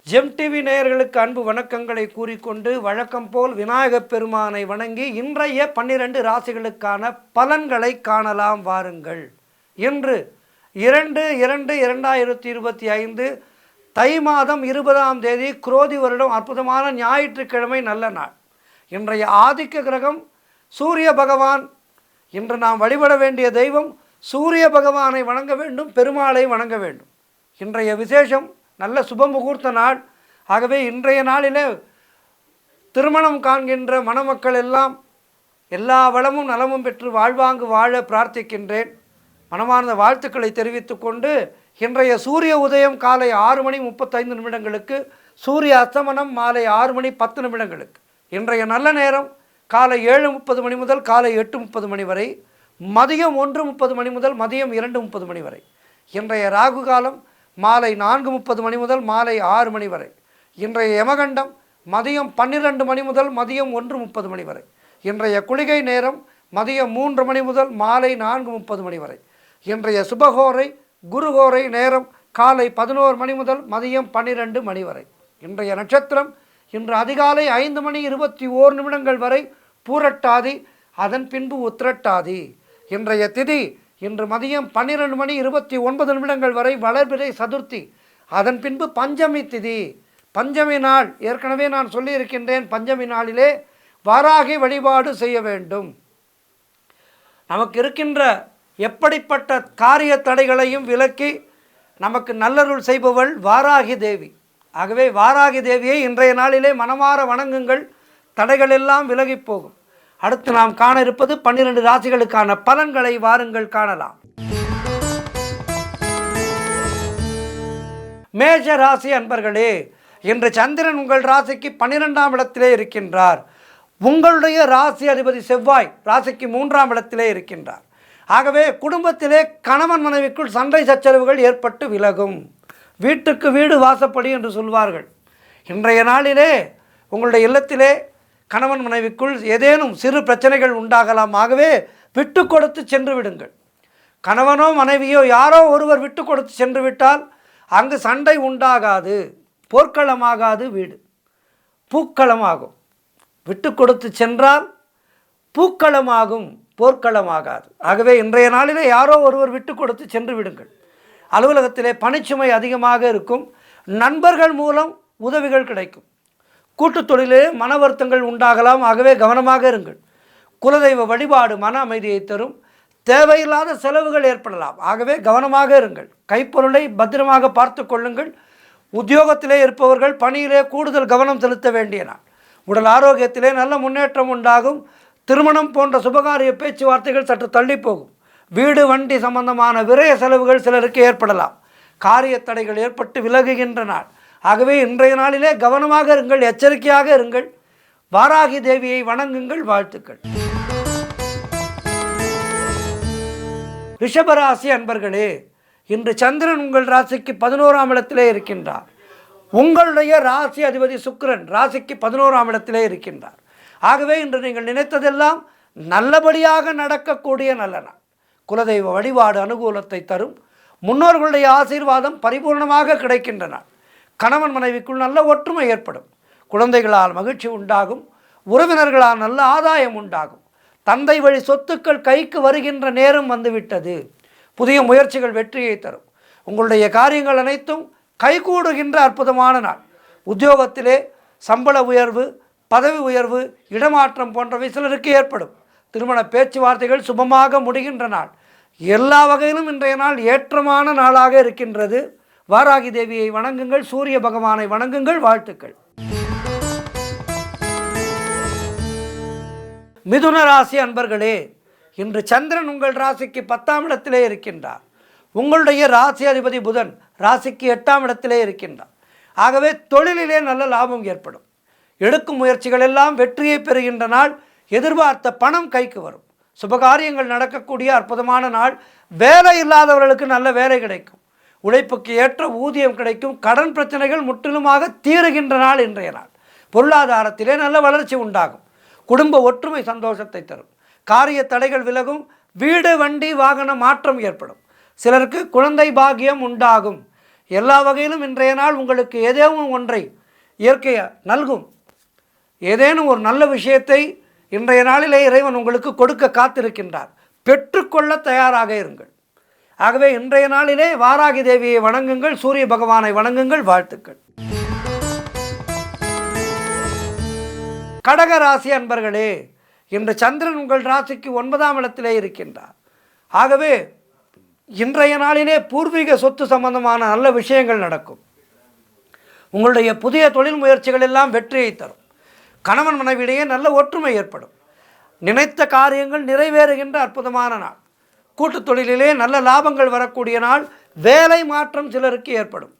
GeM TV நேயர்களுக்கு அன்பு வணக்கங்களை கூறிக்கொண்டு வழக்கம் போல் விநாயகப் பெருமானை வணங்கி இன்றைய 12 ராசிகளுக்கான பலன்களை காணலாம் வாருங்கள். இன்று 2/2/2025 தை மாதம் 20ஆம் தேதி குரோதி வருடம் அற்புதமான ஞாயிற்றுக்கிழமை நல்ல நாள். இன்றைய ஆதிக்க கிரகம் சூரிய பகவான். இன்று நாம் வழிபட வேண்டிய தெய்வம் சூரிய பகவானை வணங்க வேண்டும், பெருமாளை வணங்க வேண்டும். இன்றைய விசேஷம் நல்ல சுப முகூர்த்த நாள். ஆகவே இன்றைய நாளிலே திருமணம் காண்கின்ற மணமக்கள் எல்லாம் எல்லா வளமும் நலமும் பெற்று வாழ்வாங்கு வாழ பிரார்த்திக்கின்றேன். மனமார்ந்த வாழ்த்துக்களை தெரிவித்து கொண்டு இன்றைய சூரிய உதயம் காலை 6:35 சூரிய அஸ்தமனம் மாலை 6:10 இன்றைய நல்ல நேரம் காலை 7:30 முதல் காலை 8:30 வரை, மதியம் 1:30 முதல் மதியம் 2:30 வரை. இன்றைய ராகு காலம் மாலை 4:30 முதல் மாலை 6 வரை. இன்றைய யமகண்டம் மதியம் 12 முதல் மதியம் 1:30 வரை. இன்றைய குளிகை நேரம் மதியம் 3 முதல் மாலை 4:30 வரை. இன்றைய சுபகோரை குருகோரை நேரம் காலை 11 முதல் மதியம் 12 வரை. இன்றைய நட்சத்திரம் இன்று அதிகாலை 5:21 வரை பூரட்டாதி, அதன் பின்பு உத்திரட்டாதி. இன்றைய திதி இன்று மதியம் 12:29 வரை வளர்பிறை சதுர்த்தி, அதன் பின்பு பஞ்சமி திதி. பஞ்சமி நாள் ஏற்கனவே நான் சொல்லியிருக்கின்றேன். பஞ்சமி நாளிலே வாராகி வழிபாடு செய்ய வேண்டும். நமக்கு இருக்கின்ற எப்படிப்பட்ட காரிய தடைகளையும் விலக்கி நமக்கு நல்லருள் செய்பவள் வாராகி தேவி. ஆகவே வாராகி தேவியை இன்றைய நாளிலே மனமாற வணங்குங்கள், தடைகள் எல்லாம் விலகி போகும். அடுத்து நாம் காண இருப்பது 12 ராசிகளுக்கான பலன்களை வாருங்கள் காணலாம். மேஷ ராசி அன்பர்களே, இன்று சந்திரன் உங்கள் ராசிக்கு 12ஆம் இடத்திலே இருக்கின்றார். உங்களுடைய ராசி அதிபதி செவ்வாய் ராசிக்கு 3ஆம் இடத்திலே இருக்கின்றார். ஆகவே குடும்பத்திலே கணவன் மனைவிக்குள் சண்டை சச்சரவுகள் ஏற்பட்டு விலகும். வீட்டுக்கு வீடு வாசப்படி என்று சொல்வார்கள். இன்றைய நாளிலே உங்களுடைய இல்லத்திலே கணவன் மனைவிக்குள் ஏதேனும் சிறு பிரச்சனைகள் உண்டாகலாம். ஆகவே விட்டு கொடுத்து சென்று விடுங்கள். கணவனோ மனைவியோ யாரோ ஒருவர் விட்டு கொடுத்து சென்று விட்டால் அங்கு சண்டை உண்டாகாது, போர்க்களமாகாது, வீடு பூக்களமாகும். விட்டு கொடுத்து சென்றால் பூக்களமாகும், போர்க்களமாகாது. ஆகவே இன்றைய நாளிலே யாரோ ஒருவர் விட்டு கொடுத்து சென்று விடுங்கள். அலுவலகத்திலே பணிச்சுமை அதிகமாக இருக்கும். நண்பர்கள் மூலம் உதவிகள் கிடைக்கும். கூட்டுத் தொழிலே மன வருத்தங்கள் உண்டாகலாம். ஆகவே கவனமாக இருங்கள். குலதெய்வ வழிபாடு மன அமைதியை தரும். தேவையில்லாத செலவுகள் ஏற்படலாம். ஆகவே கவனமாக இருங்கள். கைப்பொருளை பத்திரமாக பார்த்து கொள்ளுங்கள். உத்தியோகத்திலே இருப்பவர்கள் பணியிலே கூடுதல் கவனம் செலுத்த வேண்டிய நாள். உடல் ஆரோக்கியத்திலே நல்ல முன்னேற்றம் உண்டாகும். திருமணம் போன்ற சுபகாரிய பேச்சுவார்த்தைகள் சற்று தள்ளி போகும். வீடு வண்டி சம்பந்தமான விரய செலவுகள் சிலருக்கு ஏற்படலாம். காரிய தடைகள் ஏற்பட்டு விலகுகின்ற நாள். ஆகவே இன்றைய நாளிலே கவனமாக இருங்கள், எச்சரிக்கையாக இருங்கள். வாராகி தேவியை வணங்குங்கள். வாழ்த்துக்கள். ரிஷபராசி அன்பர்களே, இன்று சந்திரன் உங்கள் ராசிக்கு 11ஆம் இடத்திலே இருக்கின்றார். உங்களுடைய ராசி அதிபதி சுக்கிரன் ராசிக்கு 11ஆம் இடத்திலே இருக்கின்றார். ஆகவே இன்று நீங்கள் நினைத்ததெல்லாம் நல்லபடியாக நடக்கக்கூடிய நல்ல நாள். குலதெய்வ வழிபாடு அனுகூலத்தை தரும். முன்னோர்களுடைய ஆசீர்வாதம் பரிபூர்ணமாக கிடைக்கின்ற நாள். கணவன் மனைவிக்குள் நல்ல ஒற்றுமை ஏற்படும். குழந்தைகளால் மகிழ்ச்சி உண்டாகும். உறவினர்களால் நல்ல ஆதாயம் உண்டாகும். தந்தை வழி சொத்துக்கள் கைக்கு வருகின்ற நேரம் வந்துவிட்டது. புதிய முயற்சிகள் வெற்றியை தரும். உங்களுடைய காரியங்கள் அனைத்தும் கைகூடுகின்ற அற்புதமான நாள். உத்தியோகத்திலே சம்பள உயர்வு, பதவி உயர்வு, இடமாற்றம் போன்றவை சிலருக்கு ஏற்படும். திருமண பேச்சுவார்த்தைகள் சுபமாக முடிகின்ற நாள். எல்லா வகையிலும் இன்றைய நாள் ஏற்றமான நாளாக இருக்கின்றது. வாராகி தேவியை வணங்குங்கள். சூரிய பகவானை வணங்குங்கள். வாழ்த்துக்கள். மிதுன ராசி அன்பர்களே, இன்று சந்திரன் உங்கள் ராசிக்கு 10ஆம் இடத்திலே இருக்கின்றார். உங்களுடைய ராசி அதிபதி புதன் ராசிக்கு 8ஆம் இடத்திலே இருக்கின்றார். ஆகவே தொழிலிலே நல்ல லாபம் ஏற்படும். எடுக்கும் முயற்சிகள் எல்லாம் வெற்றியை பெறுகின்ற நாள். எதிர்பார்த்த பணம் கைக்கு வரும். சுபகாரியங்கள் நடக்கக்கூடிய அற்புதமான நாள். வேலை இல்லாதவர்களுக்கு நல்ல வேலை கிடைக்கும். உழைப்புக்கு ஏற்ற ஊதியம் கிடைக்கும். கடன் பிரச்சனைகள் முற்றிலுமாக தீருகின்ற நாள் இன்றைய நாள். பொருளாதாரத்திலே நல்ல வளர்ச்சி உண்டாகும். குடும்ப ஒற்றுமை சந்தோஷத்தை தரும். காரிய தடைகள் விலகும். வீடு வண்டி வாகன மாற்றம் ஏற்படும். சிலருக்கு குழந்தை பாக்கியம் உண்டாகும். எல்லா வகையிலும் இன்றைய நாள் உங்களுக்கு ஏதேனும் ஒன்றை இயற்கை நல்கும். ஏதேனும் ஒரு நல்ல விஷயத்தை இன்றைய நாளிலே இறைவன் உங்களுக்கு கொடுக்க காத்திருக்கின்றார். பெற்றுக்கொள்ள தயாராக இருங்கள். ஆகவே இன்றைய நாளிலே வாராகி தேவியை வணங்குங்கள், சூரிய பகவானை வணங்குங்கள். வாழ்த்துக்கள். கடக ராசி அன்பர்களே, இன்று சந்திரன் உங்கள் ராசிக்கு 9ஆம் இடத்திலே இருக்கின்றார். ஆகவே இன்றைய நாளிலே பூர்வீக சொத்து சம்பந்தமான நல்ல விஷயங்கள் நடக்கும். உங்களுடைய புதிய தொழில் முயற்சிகள் எல்லாம் வெற்றியை தரும். கணவன் மனைவியிடையே நல்ல ஒற்றுமை ஏற்படும். நினைத்த காரியங்கள் நிறைவேறுகின்ற அற்புதமான நாள். கூட்டுத் தொழிலிலே நல்ல லாபங்கள் வரக்கூடிய நாள். வேலை மாற்றம் சிலருக்கு ஏற்படும்.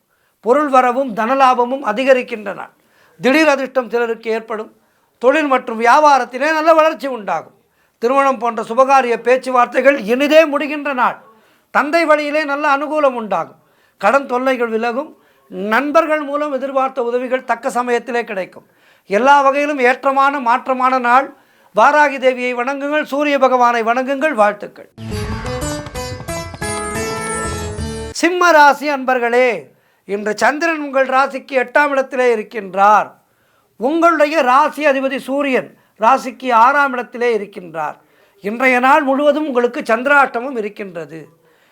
பொருள் வரவும் தனலாபமும் அதிகரிக்கின்ற நாள். திடீர் அதிர்ஷ்டம் சிலருக்கு ஏற்படும். தொழில் மற்றும் வியாபாரத்திலே நல்ல வளர்ச்சி உண்டாகும். திருமணம் போன்ற சுபகாரிய பேச்சுவார்த்தைகள் இனிதே முடிகின்ற நாள். தந்தை வழியிலே நல்ல அனுகூலம் உண்டாகும். கடன் தொல்லைகள் விலகும். நண்பர்கள் மூலம் எதிர்பார்த்த உதவிகள் தக்க சமயத்திலே கிடைக்கும். எல்லா வகையிலும் ஏற்றமான மாற்றமான நாள். வாராகி தேவியை வணங்குங்கள், சூரிய பகவானை வணங்குங்கள். வாழ்த்துக்கள். சிம்ம ராசி அன்பர்களே, இன்று சந்திரன் உங்கள் ராசிக்கு 8ஆம் இடத்திலே இருக்கின்றார். உங்களுடைய ராசி அதிபதி சூரியன் ராசிக்கு 6ஆம் இடத்திலே இருக்கின்றார். இன்றைய நாள் முழுவதும் உங்களுக்கு சந்திராஷ்டமம் இருக்கின்றது.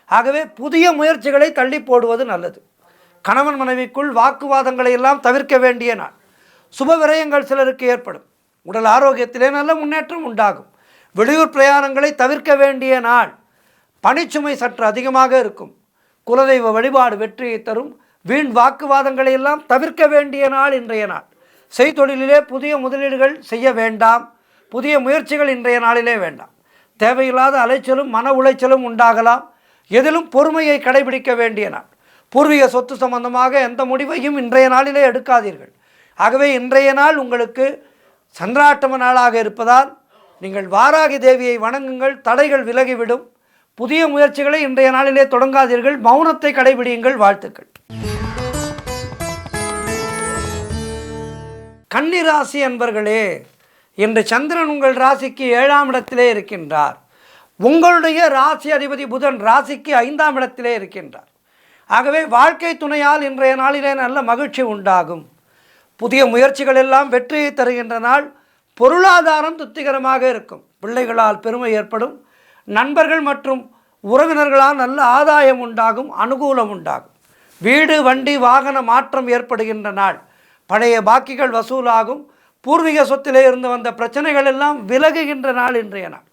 ஆகவே புதிய முயற்சிகளை தள்ளி போடுவது நல்லது. கணவன் மனைவிக்குள் வாக்குவாதங்களை எல்லாம் தவிர்க்க வேண்டிய நாள். சுப விரயங்கள் சிலருக்கு ஏற்படும். உடல் ஆரோக்கியத்திலே நல்ல முன்னேற்றம் உண்டாகும். வெளியூர் பிரயாணங்களை தவிர்க்க வேண்டிய நாள். பணிச்சுமை சற்று அதிகமாக இருக்கும். குலதெய்வ வழிபாடு வெற்றியை தரும். வீண் வாக்குவாதங்களை எல்லாம் தவிர்க்க வேண்டிய நாள் இன்றைய நாள். செய்தொழிலிலே புதிய முதலீடுகள் செய்ய வேண்டாம். புதிய முயற்சிகள் இன்றைய நாளிலே வேண்டாம். தேவையில்லாத அலைச்சலும் மன உளைச்சலும் உண்டாகலாம். எதிலும் பொறுமையை கடைபிடிக்க வேண்டிய நாள். பூர்வீக சொத்து சம்பந்தமாக எந்த முடிவையும் இன்றைய நாளிலே எடுக்காதீர்கள். ஆகவே இன்றைய நாள் உங்களுக்கு சந்திராஷ்டம நாளாக இருப்பதால் நீங்கள் வாராகி தேவியை வணங்குங்கள். தடைகள் விலகிவிடும். புதிய முயற்சிகளை இன்றைய நாளிலே தொடங்காதீர்கள். மௌனத்தை கடைபிடியுங்கள். வாழ்த்துக்கள். கன்னி ராசி அன்பர்களே, இன்று சந்திரன் உங்கள் ராசிக்கு 7ஆம் இடத்திலே இருக்கின்றார். உங்களுடைய ராசி அதிபதி புதன் ராசிக்கு 5ஆம் இடத்திலே இருக்கின்றார். ஆகவே வாழ்க்கை துணையால் இன்றைய நாளிலே நல்ல மகிழ்ச்சி உண்டாகும். புதிய முயற்சிகள் எல்லாம் வெற்றியை தருகின்ற நாள். பொருளாதாரம் திருப்திகரமாக இருக்கும். பிள்ளைகளால் பெருமை ஏற்படும். நண்பர்கள் மற்றும் உறவினர்களால் நல்ல ஆதாயம் உண்டாகும். அனுகூலம் உண்டாகும். வீடு வண்டி வாகன மாற்றம் ஏற்படுகின்ற நாள். பழைய பாக்கிகள் வசூலாகும். பூர்வீக சொத்திலே இருந்து வந்த பிரச்சனைகள் எல்லாம் விலகுகின்ற நாள் இன்றைய நாள்.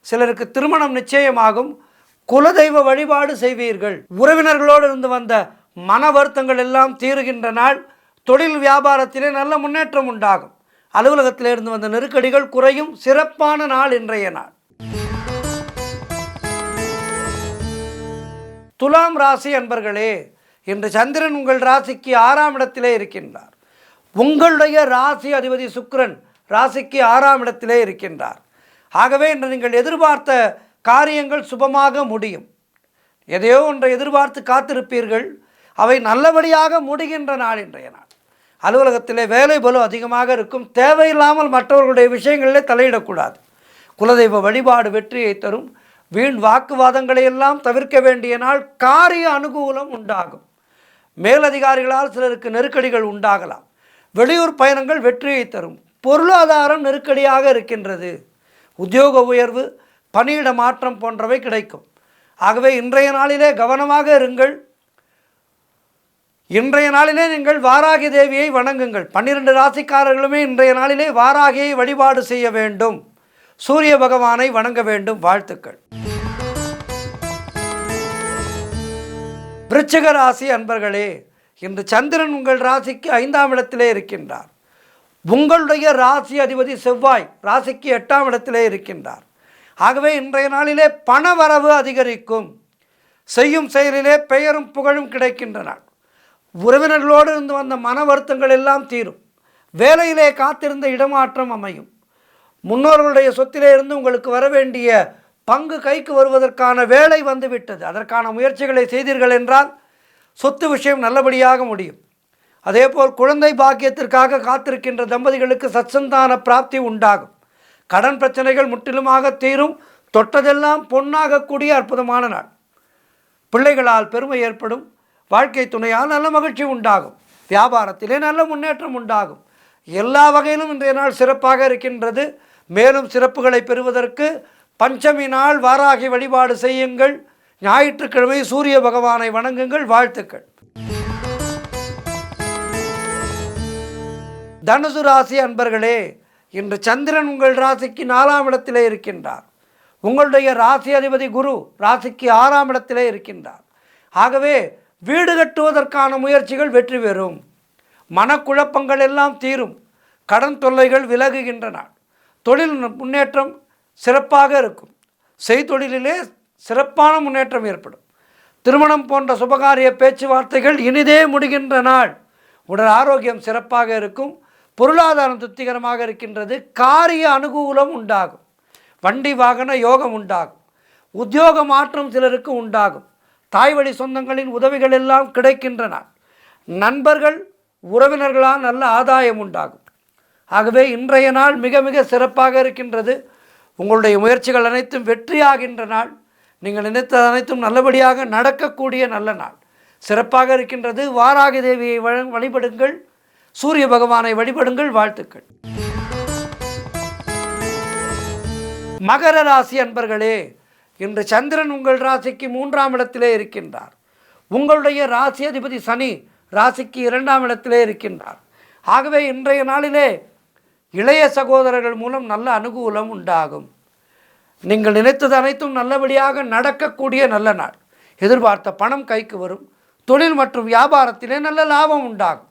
சிலருக்கு திருமணம் நிச்சயமாகும். குலதெய்வ வழிபாடு செய்வீர்கள். உறவினர்களோடு இருந்து வந்த மன வருத்தங்கள் எல்லாம் தீருகின்ற நாள். தொழில் வியாபாரத்திலே நல்ல முன்னேற்றம் உண்டாகும். அலுவலகத்திலே இருந்து வந்த நெருக்கடிகள் குறையும். சிறப்பான நாள் இன்றைய நாள். துலாம் ராசி அன்பர்களே, இன்று சந்திரன் உங்கள் ராசிக்கு 6ஆம் இடத்திலே இருக்கின்றார். உங்களுடைய ராசி அதிபதி சுக்கிரன் ராசிக்கு 6ஆம் இடத்திலே இருக்கின்றார். ஆகவே இன்று நீங்கள் எதிர்பார்த்த காரியங்கள் சுபமாக முடியும். எதையோ ஒன்றை எதிர்பார்த்து காத்திருப்பீர்கள். அவை நல்லபடியாக முடிகின்ற நாள் இன்றைய நாள். அலுவலகத்திலே வேலை பளு அதிகமாக இருக்கும். தேவையில்லாமல் மற்றவர்களுடைய விஷயங்களிலே தலையிடக்கூடாது. குலதெய்வ வழிபாடு வெற்றியை தரும். வீண் வாக்குவாதங்களை எல்லாம் தவிர்க்க வேண்டிய நாள். காரிய அனுகூலம் உண்டாகும். மேலதிகாரிகளால் சிலருக்கு நெருக்கடிகள் உண்டாகலாம். வெளியூர் பயணங்கள் வெற்றியை தரும். பொருளாதாரம் நெருக்கடியாக இருக்கின்றது. உத்தியோக உயர்வு, பணியிட மாற்றம் போன்றவை கிடைக்கும். ஆகவே இன்றைய நாளிலே கவனமாக இருங்கள். இன்றைய நாளிலே நீங்கள் வாராகி தேவியை வணங்குங்கள். 12 ராசிக்காரர்களுமே இன்றைய நாளிலே வாராகியை வழிபாடு செய்ய வேண்டும். சூரிய பகவானை வணங்க வேண்டும். வாழ்த்துக்கள். விருச்சிக ராசி அன்பர்களே, இன்று சந்திரன் உங்கள் ராசிக்கு 5ஆம் இடத்திலே இருக்கின்றார். உங்களுடைய ராசி அதிபதி செவ்வாய் ராசிக்கு 8ஆம் இடத்திலே இருக்கின்றார். ஆகவே இன்றைய நாளிலே பண வரவு அதிகரிக்கும். செய்யும் செயலிலே பெயரும் புகழும் கிடைக்கின்ற நாள். உறவினர்களோடு இருந்து வந்த மன வருத்தங்கள் எல்லாம் தீரும். வேலையிலே காத்திருந்த இடமாற்றம் அமையும். முன்னோர்களுடைய சொத்திலே இருந்து உங்களுக்கு வர வேண்டிய பங்கு கைக்கு வருவதற்கான வேலை வந்துவிட்டது. அதற்கான முயற்சிகளை செய்தீர்கள் என்றால் சொத்து விஷயம் நல்லபடியாக முடியும். அதேபோல் குழந்தை பாக்கியத்திற்காக காத்திருக்கின்ற தம்பதிகளுக்கு சத்சந்தான பிராப்தி உண்டாகும். கடன் பிரச்சனைகள் முற்றிலுமாக தீரும். தொட்டதெல்லாம் பொன்னாகக்கூடிய அற்புதமான நாள். பிள்ளைகளால் பெருமை ஏற்படும். வாழ்க்கை துணையால் நல்ல மகிழ்ச்சி உண்டாகும். வியாபாரத்திலே நல்ல முன்னேற்றம் உண்டாகும். எல்லா வகையிலும் இன்றைய நாள் சிறப்பாக இருக்கின்றது. மேலும் சிறப்புகளை பெறுவதற்கு பஞ்சமி நாள் வாராகி வழிபாடு செய்யுங்கள். ஞாயிற்றுக்கிழமை சூரிய பகவானை வணங்குங்கள். வாழ்த்துக்கள். தனுசு ராசி அன்பர்களே, இன்று சந்திரன் உங்கள் ராசிக்கு 4ஆம் இடத்திலே இருக்கின்றார். உங்களுடைய ராசி அதிபதி குரு ராசிக்கு 6ஆம் இடத்திலே இருக்கின்றார். ஆகவே வீடு கட்டுவதற்கான முயற்சிகள் வெற்றி பெறும். மனக்குழப்பங்கள் எல்லாம் தீரும். கடன் தொல்லைகள் விலகுகின்றன. தொழில் முன்னேற்றம் சிறப்பாக இருக்கும். செய்தொழிலிலே சிறப்பான முன்னேற்றம் ஏற்படும். திருமணம் போன்ற சுபகாரிய பேச்சுவார்த்தைகள் இனிதே முடிகின்ற நாள். உடல் ஆரோக்கியம் சிறப்பாக இருக்கும். பொருளாதாரம் திருப்திகரமாக இருக்கின்றது. காரிய அனுகூலம் உண்டாகும். வண்டி வாகன யோகம் உண்டாகும். உத்தியோக மாற்றம் சிலருக்கு உண்டாகும். தாய் வழி சொந்தங்களின் உதவிகள் எல்லாம் கிடைக்கின்றன. நண்பர்கள் உறவினர்களால் நல்ல ஆதாயம் உண்டாகும். ஆகவே இன்றைய நாள் மிக மிக சிறப்பாக இருக்கின்றது. உங்களுடைய முயற்சிகள் அனைத்தும் வெற்றியாகின்ற நாள். நீங்கள் நினைத்தது அனைத்தும் நல்லபடியாக நடக்கக்கூடிய நல்ல நாள். சிறப்பாக இருக்கின்றது. வாராகி தேவியை வழிபடுங்கள். சூரிய பகவானை வழிபடுங்கள். வாழ்த்துக்கள். மகர ராசி அன்பர்களே, இன்று சந்திரன் உங்கள் ராசிக்கு 3ஆம் இடத்திலே இருக்கின்றார். உங்களுடைய ராசி அதிபதி சனி ராசிக்கு 2ஆம் இடத்திலே இருக்கின்றார். ஆகவே இன்றைய நாளிலே இளைய சகோதரர்கள் மூலம் நல்ல அனுகூலம் உண்டாகும். நீங்கள் நினைத்தது அனைத்தும் நல்லபடியாக நடக்கக்கூடிய நல்ல நாள். எதிர்பார்த்த பணம் கைக்கு வரும். தொழில் மற்றும் வியாபாரத்திலே நல்ல லாபம் உண்டாகும்.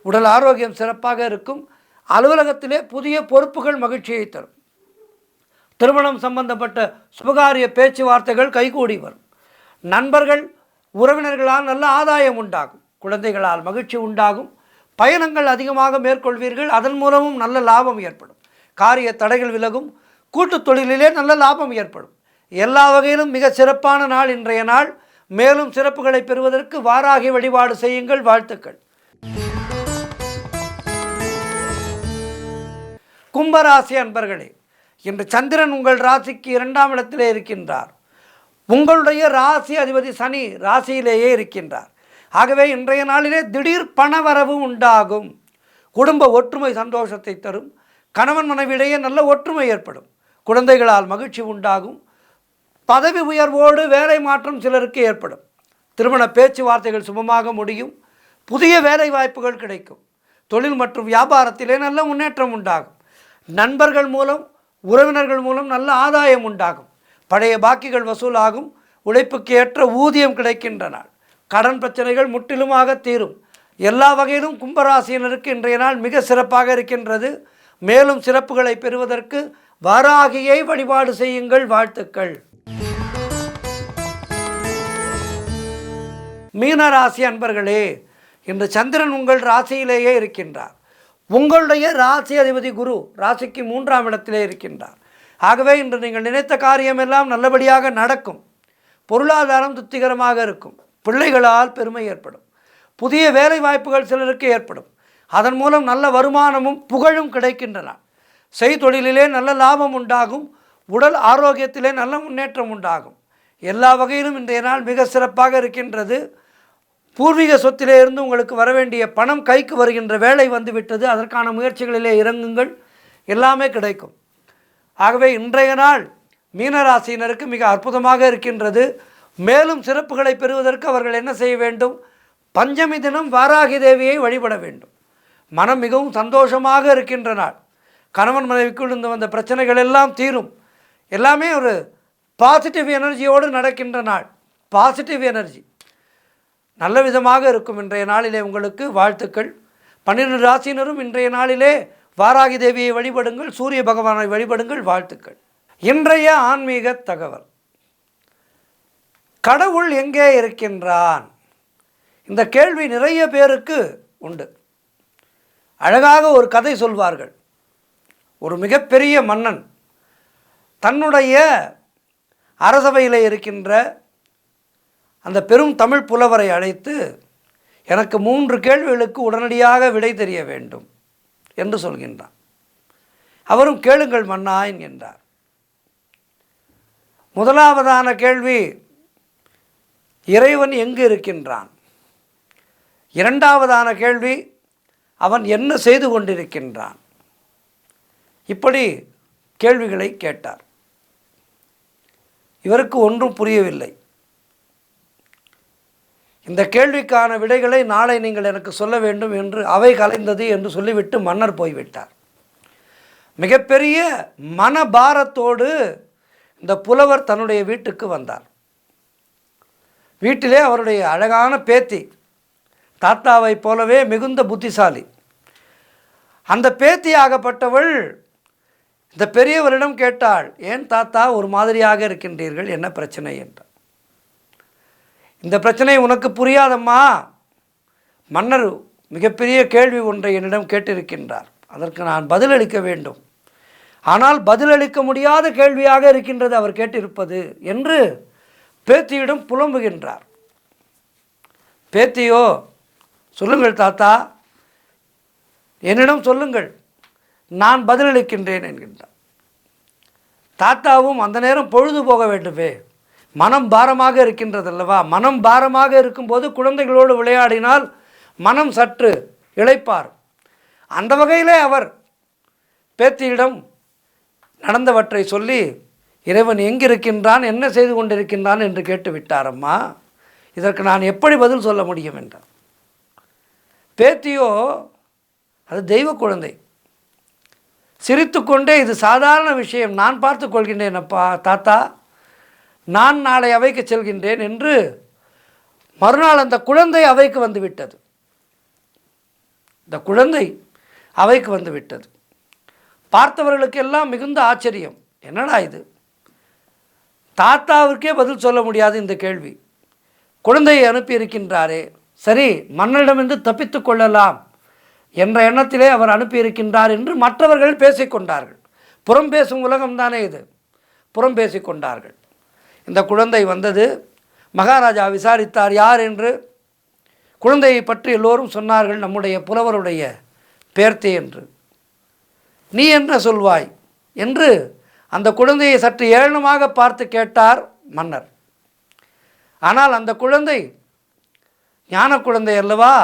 உடல் ஆரோக்கியம் சிறப்பாக இருக்கும். அலுவலகத்திலே புதிய பொறுப்புகள் மகிழ்ச்சியை தரும். திருமணம் சம்பந்தப்பட்ட சுபகாரிய பேச்சுவார்த்தைகள் கைகூடி வரும். நண்பர்கள் உறவினர்களால் நல்ல ஆதாயம் உண்டாகும். குழந்தைகளால் மகிழ்ச்சி உண்டாகும். பயணங்கள் அதிகமாக மேற்கொள்வீர்கள். அதன் மூலமும் நல்ல லாபம் ஏற்படும். காரிய தடைகள் விலகும். கூட்டு தொழிலிலே நல்ல லாபம் ஏற்படும். எல்லா வகையிலும் மிக சிறப்பான நாள் இன்றைய நாள். மேலும் சிறப்புகளை பெறுவதற்கு வாராகி வழிபாடு செய்யுங்கள். வாழ்த்துக்கள். கும்பராசி அன்பர்களே, இன்று சந்திரன் உங்கள் ராசிக்கு 2ஆம் இடத்திலே இருக்கின்றார். உங்களுடைய ராசி அதிபதி சனி ராசியிலேயே இருக்கின்றார். ஆகவே இன்றைய நாளிலே திடீர் பணவரவு உண்டாகும். குடும்ப ஒற்றுமை சந்தோஷத்தை தரும். கணவன் மனைவியிடையே நல்ல ஒற்றுமை ஏற்படும். குழந்தைகளால் மகிழ்ச்சி உண்டாகும். பதவி உயர்வோடு வேலை மாற்றம் சிலருக்கு ஏற்படும். திருமண பேச்சுவார்த்தைகள் சுபமாக முடியும். புதிய வேலை வாய்ப்புகள் கிடைக்கும். தொழில் மற்றும் வியாபாரத்திலே நல்ல முன்னேற்றம் உண்டாகும். நண்பர்கள் மூலம் உறவினர்கள் மூலம் நல்ல ஆதாயம் உண்டாகும். பழைய பாக்கிகள் வசூலாகும். உழைப்புக்கு ஏற்ற ஊதியம் கிடைக்கின்றன. கடன் பிரச்சனைகள் முற்றிலுமாக தீரும். எல்லா வகையிலும் கும்பராசியினருக்கு இன்றைய நாள் மிக சிறப்பாக இருக்கின்றது. மேலும் சிறப்புகளை பெறுவதற்கு வாராகியை வழிபாடு செய்யுங்கள். வாழ்த்துக்கள். மீனராசி அன்பர்களே, இன்று சந்திரன் உங்கள் ராசியிலேயே இருக்கின்றார். உங்களுடைய ராசி அதிபதி குரு ராசிக்கு 3ஆம் இடத்திலே இருக்கின்றார். ஆகவே இன்று நீங்கள் நினைத்த காரியமெல்லாம் நல்லபடியாக நடக்கும். பொருளாதாரம் திருப்திகரமாக இருக்கும். பிள்ளைகளால் பெருமை ஏற்படும். புதிய வேலை வாய்ப்புகள் சிலருக்கு ஏற்படும். அதன் மூலம் நல்ல வருமானமும் புகழும் கிடைக்கின்றன. செய்தொழிலிலே நல்ல லாபம் உண்டாகும். உடல் ஆரோக்கியத்திலே நல்ல முன்னேற்றம் உண்டாகும். எல்லா வகையிலும் இன்றைய நாள் மிக சிறப்பாக இருக்கின்றது. பூர்வீக சொத்திலே இருந்து உங்களுக்கு வரவேண்டிய பணம் கைக்கு வருகின்ற வேலை வந்துவிட்டது. அதற்கான முயற்சிகளிலே இறங்குங்கள். எல்லாமே கிடைக்கும். ஆகவே இன்றைய நாள் மீனராசியினருக்கு மிக அற்புதமாக இருக்கின்றது. மேலும் சிறப்புகளை பெறுவதற்கு அவர்கள் என்ன செய்ய வேண்டும்? பஞ்சமி தினம் வாராகி தேவியை வழிபட வேண்டும். மனம் மிகவும் சந்தோஷமாக இருக்கின்ற நாள். கணவன் மனைவிக்குள் இருந்து வந்த பிரச்சனைகள் எல்லாம் தீரும். எல்லாமே ஒரு பாசிட்டிவ் எனர்ஜியோடு நடக்கின்ற நாள். பாசிட்டிவ் எனர்ஜி நல்ல விதமாக இருக்கும். இன்றைய நாளிலே உங்களுக்கு வாழ்த்துக்கள். 12 ராசியினரும் இன்றைய நாளிலே வாராகி தேவியை வழிபடுங்கள். சூரிய பகவானை வழிபடுங்கள். வாழ்த்துக்கள். இன்றைய ஆன்மீக தகவல். கடவுள் எங்கே இருக்கின்றான்? இந்த கேள்வி நிறைய பேருக்கு உண்டு. அழகாக ஒரு கதை சொல்வார்கள். ஒரு மிகப்பெரிய மன்னன் தன்னுடைய அரசவையில் இருக்கின்ற அந்த பெரும் தமிழ் புலவரை அழைத்து, எனக்கு 3 கேள்விகளுக்கு உடனடியாக விடை தெரிய வேண்டும் என்று சொல்கின்றான். அவரும் கேளுங்கள் மன்னா என்கின்றார். முதலாவதான கேள்வி, இறைவன் எங்கு இருக்கின்றான்? இரண்டாவதான கேள்வி, அவன் என்ன செய்து கொண்டிருக்கின்றான்? இப்படி கேள்விகளை கேட்டார். இவருக்கு ஒன்றும் புரியவில்லை. இந்த கேள்விக்கான விடைகளை நாளை நீங்கள் எனக்கு சொல்ல வேண்டும் என்று அவை கலைந்தது என்று சொல்லிவிட்டு மன்னர் போய்விட்டார். மிகப்பெரிய மனபாரத்தோடு இந்த புலவர் தன்னுடைய வீட்டுக்கு வந்தார். வீட்டிலே அவருடைய அழகான பேத்தி, தாத்தாவை போலவே மிகுந்த புத்திசாலி. அந்த பேத்தியாகப்பட்டவள் இந்த பெரியவரிடம் கேட்டாள், ஏன் தாத்தா ஒரு மாதிரியாக இருக்கின்றீர்கள், என்ன பிரச்சனை என்றார். இந்த பிரச்சனை உனக்கு புரியாதம்மா, மன்னர் மிகப்பெரிய கேள்வி ஒன்றை என்னிடம் கேட்டிருக்கின்றார், அதற்கு நான் பதிலளிக்க வேண்டும். ஆனால் பதிலளிக்க முடியாத கேள்வியாக இருக்கின்றது அவர் கேட்டிருப்பது என்று பேத்தியிடம் புலம்புகின்றார். பேத்தியோ, சொல்லுங்கள் தாத்தா, என்னிடம் சொல்லுங்கள், நான் பதிலளிக்கின்றேன் என்கின்றார். தாத்தாவும் அந்த நேரம் பொழுது போக வேண்டுமே, மனம் பாரமாக இருக்கின்றதல்லவா, மனம் பாரமாக இருக்கும்போது குழந்தைகளோடு விளையாடினால் மனம் சற்று இளைப்பார். அந்த வகையிலே அவர் பேத்தியிடம் நடந்தவற்றை சொல்லி, இறைவன் எங்கிருக்கின்றான், என்ன செய்து கொண்டிருக்கின்றான் என்று கேட்டு விட்டாரம்மா, இதற்கு நான் எப்படி பதில் சொல்ல முடியும் என்றார். பேத்தியோ, அது தெய்வ குழந்தை, சிரித்து கொண்டே, இது சாதாரண விஷயம், நான் பார்த்து கொள்கின்றேன் அப்பா தாத்தா, நான் நாளை அவைக்கு செல்கின்றேன் என்று மறுநாள் அந்த குழந்தை அவைக்கு வந்து விட்டது. இந்த குழந்தை அவைக்கு வந்து விட்டது. பார்த்தவர்களுக்கு எல்லாம் மிகுந்த ஆச்சரியம், என்னடா இது, தாத்தாவிற்கே பதில் சொல்ல முடியாது இந்த கேள்வி, குழந்தையை அனுப்பியிருக்கின்றாரே, சரி மன்னரிடமிருந்து தப்பித்து கொள்ளலாம் என்ற எண்ணத்திலே அவர் அனுப்பியிருக்கின்றார் என்று மற்றவர்கள் பேசிக்கொண்டார்கள். புறம் பேசும் உலகம்தானே இது, புறம் பேசிக்கொண்டார்கள். இந்த குழந்தை வந்தது, மகாராஜா விசாரித்தார் யார் என்று. குழந்தையை பற்றி எல்லோரும் சொன்னார்கள், நம்முடைய புலவருடைய பேர்த்தி என்று. நீ என்ன சொல்வாய் என்று அந்த குழந்தையை சற்று ஏளனமாக பார்த்து கேட்டார் மன்னர். ஆனால் அந்த குழந்தை ஞான குழந்தை அல்லவா,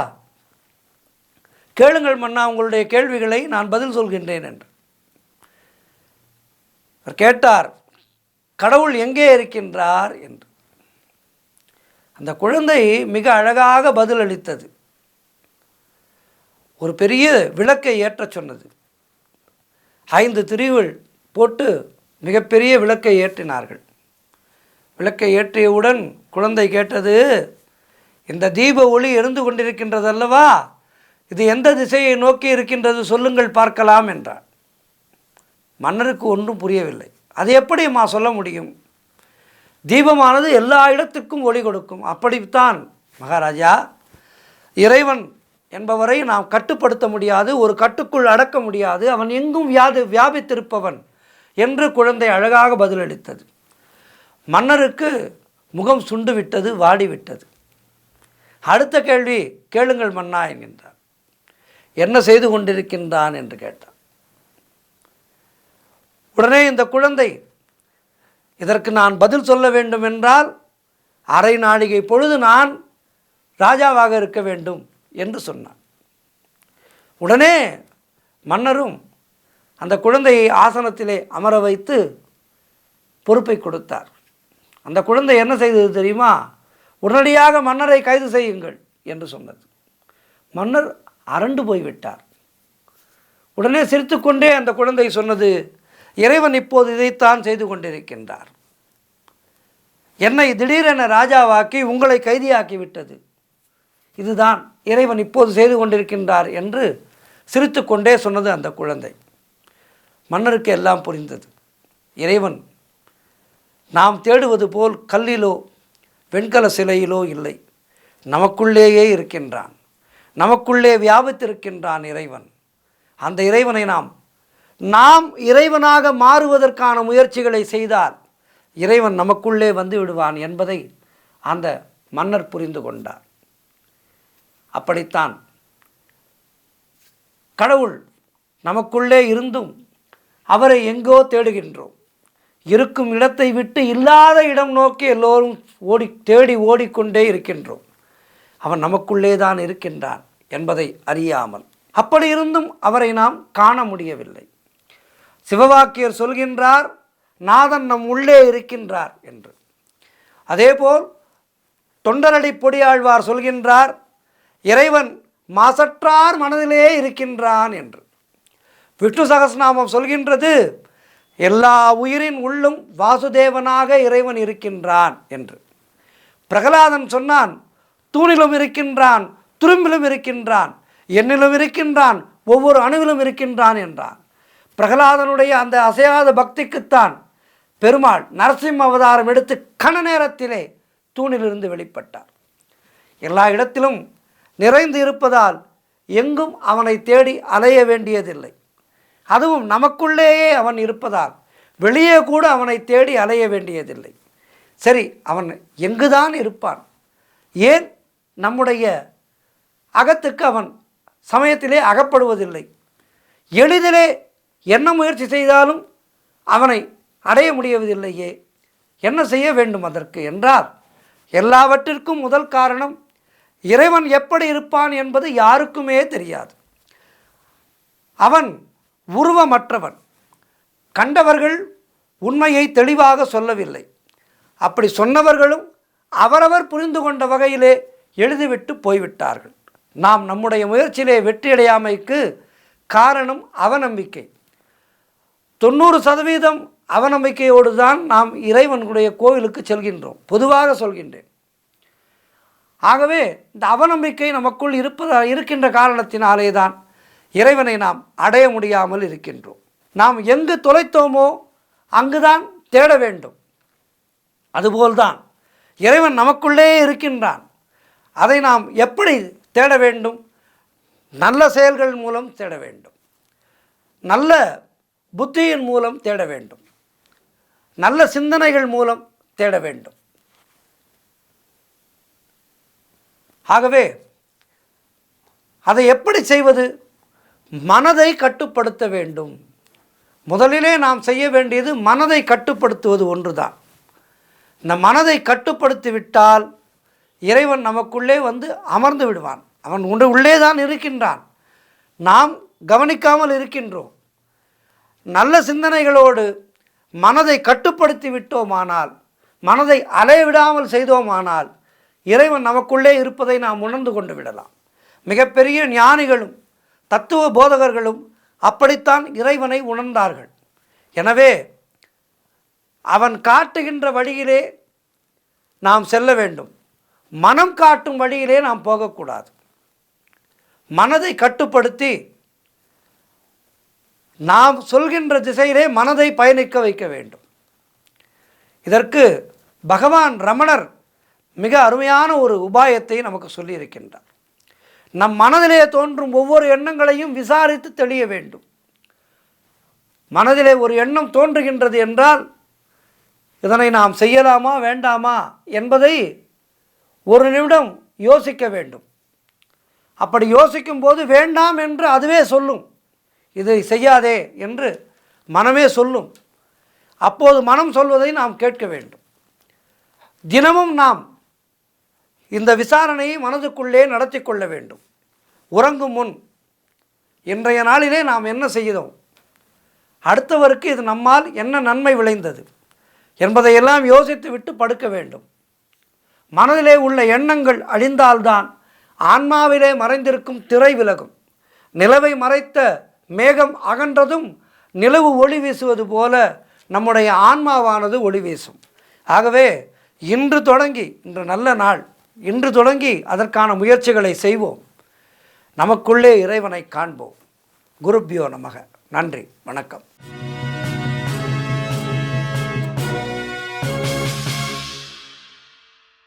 கேளுங்கள் மன்னா, உங்களுடைய கேள்விகளை நான் பதில் சொல்கின்றேன் என்று அவர் கேட்டார். கடவுள் எங்கே இருக்கின்றார் என்று. அந்த குழந்தை மிக அழகாக பதிலளித்தது. ஒரு பெரிய விளக்கை ஏற்றச் சொன்னது. 5 திரிகள் போட்டு மிகப்பெரிய விளக்கை ஏற்றினார்கள். விளக்கை ஏற்றியவுடன் குழந்தை கேட்டது, இந்த தீப ஒளி எரிந்து கொண்டிருக்கின்றது அல்லவா, இது எந்த திசையை நோக்கி இருக்கின்றது சொல்லுங்கள் பார்க்கலாம் என்றார். மன்னருக்கு ஒன்றும் புரியவில்லை. அது எப்படிம்மா சொல்ல முடியும், தீபமானது எல்லா இடத்துக்கும் ஒளி கொடுக்கும். அப்படித்தான் மகாராஜா, இறைவன் என்பவரை நாம் கட்டுப்படுத்த முடியாது, ஒரு கட்டுக்குள் அடக்க முடியாது, அவன் எங்கும் வியாபித்திருப்பவன் என்று குழந்தை அழகாக பதிலளித்தது. மன்னருக்கு முகம் சுண்டு விட்டது, வாடிவிட்டது. அடுத்த கேள்வி, கேளுங்கள் மன்னா என்கின்றார். என்ன செய்து கொண்டிருக்கின்றான் என்று கேட்டார். உடனே இந்த குழந்தை, இதற்கு நான் பதில் சொல்ல வேண்டும் என்றால் அரை நாழிகை பொழுது நான் ராஜாவாக இருக்க வேண்டும் என்று சொன்னான். உடனே மன்னரும் அந்த குழந்தையை ஆசனத்திலே அமர வைத்து பொறுப்பை கொடுத்தார். அந்த குழந்தை என்ன செய்தது தெரியுமா, உடனடியாக மன்னரை கைது செய்யுங்கள் என்று சொன்னது. மன்னர் அரண்டு போய்விட்டார். உடனே சிரித்துக்கொண்டே அந்த குழந்தை சொன்னது, இறைவன் இப்போது இதைத்தான் செய்து கொண்டிருக்கின்றார், என்னை திடீரென ராஜாவாக்கி உங்களை கைதியாக்கி விட்டது, இதுதான் இறைவன் இப்போது செய்து கொண்டிருக்கின்றார் என்று சிரித்துக்கொண்டே சொன்னது அந்த குழந்தை. மன்னருக்கு எல்லாம் புரிந்தது. இறைவன் நாம் தேடுவது போல் கல்லிலோ வெண்கல சிலையிலோ இல்லை, நமக்குள்ளேயே இருக்கின்றான், நமக்குள்ளே வியாபித்திருக்கின்றான் இறைவன். அந்த இறைவனை நாம் இறைவனாக மாறுவதற்கான முயற்சிகளை செய்தால் இறைவன் நமக்குள்ளே வந்து விடுவான் என்பதை அந்த மன்னர் புரிந்து கொண்டார். அப்படித்தான் கடவுள் நமக்குள்ளே இருந்தும் அவரை எங்கோ தேடுகின்றோம். இருக்கும் இடத்தை விட்டு இல்லாத இடம் நோக்கி எல்லோரும் தேடி ஓடிக்கொண்டே இருக்கின்றோம். அவன் நமக்குள்ளே தான் இருக்கின்றான் என்பதை அறியாமல், அப்படி இருந்தும் அவரை நாம் காண முடியவில்லை. சிவவாக்கியர் சொல்கின்றார், நாதன் நம் உள்ளே இருக்கின்றார் என்று. அதேபோல் தொண்டரடி பொடியாழ்வார் சொல்கின்றார், இறைவன் மாசற்றார் மனதிலே இருக்கின்றான் என்று. விஷ்ணு சகஸ்ரநாமம் சொல்கின்றது, எல்லா உயிரின் உள்ளும் வாசுதேவனாக இறைவன் இருக்கின்றான் என்று. பிரகலாதன் சொன்னான், தூணிலும் இருக்கின்றான், துரும்பிலும் இருக்கின்றான், எண்ணிலும் இருக்கின்றான், ஒவ்வொரு அணுவிலும் இருக்கின்றான் என்றான். பிரகலாதனுடைய அந்த அசையாத பக்திக்குத்தான் பெருமாள் நரசிம்ம அவதாரம் எடுத்து கண நேரத்திலே தூணிலிருந்து வெளிப்பட்டார். எல்லா இடத்திலும் நிறைந்து இருப்பதால் எங்கும் அவனை தேடி அலைய வேண்டியதில்லை. அதுவும் நமக்குள்ளேயே அவன் இருப்பதால் வெளியே கூட அவனை தேடி அலைய வேண்டியதில்லை. சரி, அவன் எங்குதான் இருப்பான்? ஏன் நம்முடைய அகத்துக்கு அவன் சமயத்திலே அகப்படுவதில்லை? எளிதிலே என்ன முயற்சி செய்தாலும் அவனை அடைய முடியவதில்லையே. என்ன செய்ய வேண்டும் அதற்கு என்றால், எல்லாவற்றிற்கும் முதல் காரணம், இறைவன் எப்படி இருப்பான் என்பது யாருக்குமே தெரியாது. அவன் உருவமற்றவன். கண்டவர்கள் உண்மையை தெளிவாக சொல்லவில்லை. அப்படி சொன்னவர்களும் அவரவர் புரிந்து கொண்ட வகையிலே எழுதிவிட்டு போய்விட்டார்கள். நாம் நம்முடைய முயற்சியிலே வெற்றியடையாமைக்கு காரணம் அவநம்பிக்கை. 90% அவநம்பிக்கையோடு தான் நாம் இறைவனுடைய கோவிலுக்கு செல்கின்றோம், பொதுவாக சொல்கின்றேன். ஆகவே இந்த அவநம்பிக்கை நமக்குள் இருக்கின்ற காரணத்தினாலே தான் இறைவனை நாம் அடைய முடியாமல் இருக்கின்றோம். நாம் எங்கு தொலைத்தோமோ அங்குதான் தேட வேண்டும். அதுபோல்தான் இறைவன் நமக்குள்ளே இருக்கின்றான். அதை நாம் எப்படி தேட வேண்டும்? நல்ல செயல்கள் மூலம் தேட வேண்டும், நல்ல புத்தியின் மூலம் தேட வேண்டும், நல்ல சிந்தனைகள் மூலம் தேட வேண்டும். ஆகவே அதை எப்படி செய்வது? மனதை கட்டுப்படுத்த வேண்டும். முதலிலே நாம் செய்ய வேண்டியது மனதை கட்டுப்படுத்துவது ஒன்றுதான். இந்த மனதை கட்டுப்படுத்திவிட்டால் இறைவன் நமக்குள்ளே வந்து அமர்ந்து விடுவான். அவன் உள்ளே தான் இருக்கின்றான், நாம் கவனிக்காமல் இருக்கின்றோம். நல்ல சிந்தனைகளோடு மனதை கட்டுப்படுத்தி விட்டோமானால், மனதை அலைவிடாமல் செய்தோமானால் இறைவன் நமக்குள்ளே இருப்பதை நாம் உணர்ந்து கொண்டு விடலாம். மிகப்பெரிய ஞானிகளும் தத்துவ போதகர்களும் அப்படித்தான் இறைவனை உணர்ந்தார்கள். எனவே அவன் காட்டுகின்ற வழியிலே நாம் செல்ல வேண்டும், மனம் காட்டும் வழியிலே நாம் போகக்கூடாது. மனதை கட்டுப்படுத்தி நாம் சொல்கின்ற திசையிலே மனதை பயணிக்க வைக்க வேண்டும். இதற்கு பகவான் ரமணர் மிக அருமையான ஒரு உபாயத்தை நமக்கு சொல்லியிருக்கின்றார். நம் மனதிலே தோன்றும் ஒவ்வொரு எண்ணங்களையும் விசாரித்து தெளிய வேண்டும். மனதிலே ஒரு எண்ணம் தோன்றுகின்றது என்றால் இதனை நாம் செய்யலாமா வேண்டாமா என்பதை ஒரு நிமிடம் யோசிக்க வேண்டும். அப்படி யோசிக்கும் போது வேண்டாம் என்று அதுவே சொல்லும், இதை செய்யாதே என்று மனமே சொல்லும். அப்போது மனம் சொல்வதை நாம் கேட்க வேண்டும். தினமும் நாம் இந்த விசாரணையை மனதுக்குள்ளே நடத்தி கொள்ள வேண்டும். உறங்கும் முன் இன்றைய நாளிலே நாம் என்ன செய்தோம், அடுத்தவருக்கு இது நம்மால் என்ன நன்மை விளைந்தது என்பதையெல்லாம் யோசித்து விட்டு படுக்க வேண்டும். மனதிலே உள்ள எண்ணங்கள் அழிந்தால்தான் ஆன்மாவிலே மறைந்திருக்கும் திரை விலகும். நிலவை மறைத்த மேகம் அகன்றதும் நிலவு ஒளி வீசுவது போல நம்முடைய ஆன்மாவானது ஒளி வீசும். ஆகவே இன்று தொடங்கி, இன்று நல்ல நாள், இன்று தொடங்கி அதற்கான முயற்சிகளை செய்வோம். நமக்குள்ளே இறைவனை காண்போம். குருப்யோ நமக. நன்றி, வணக்கம்.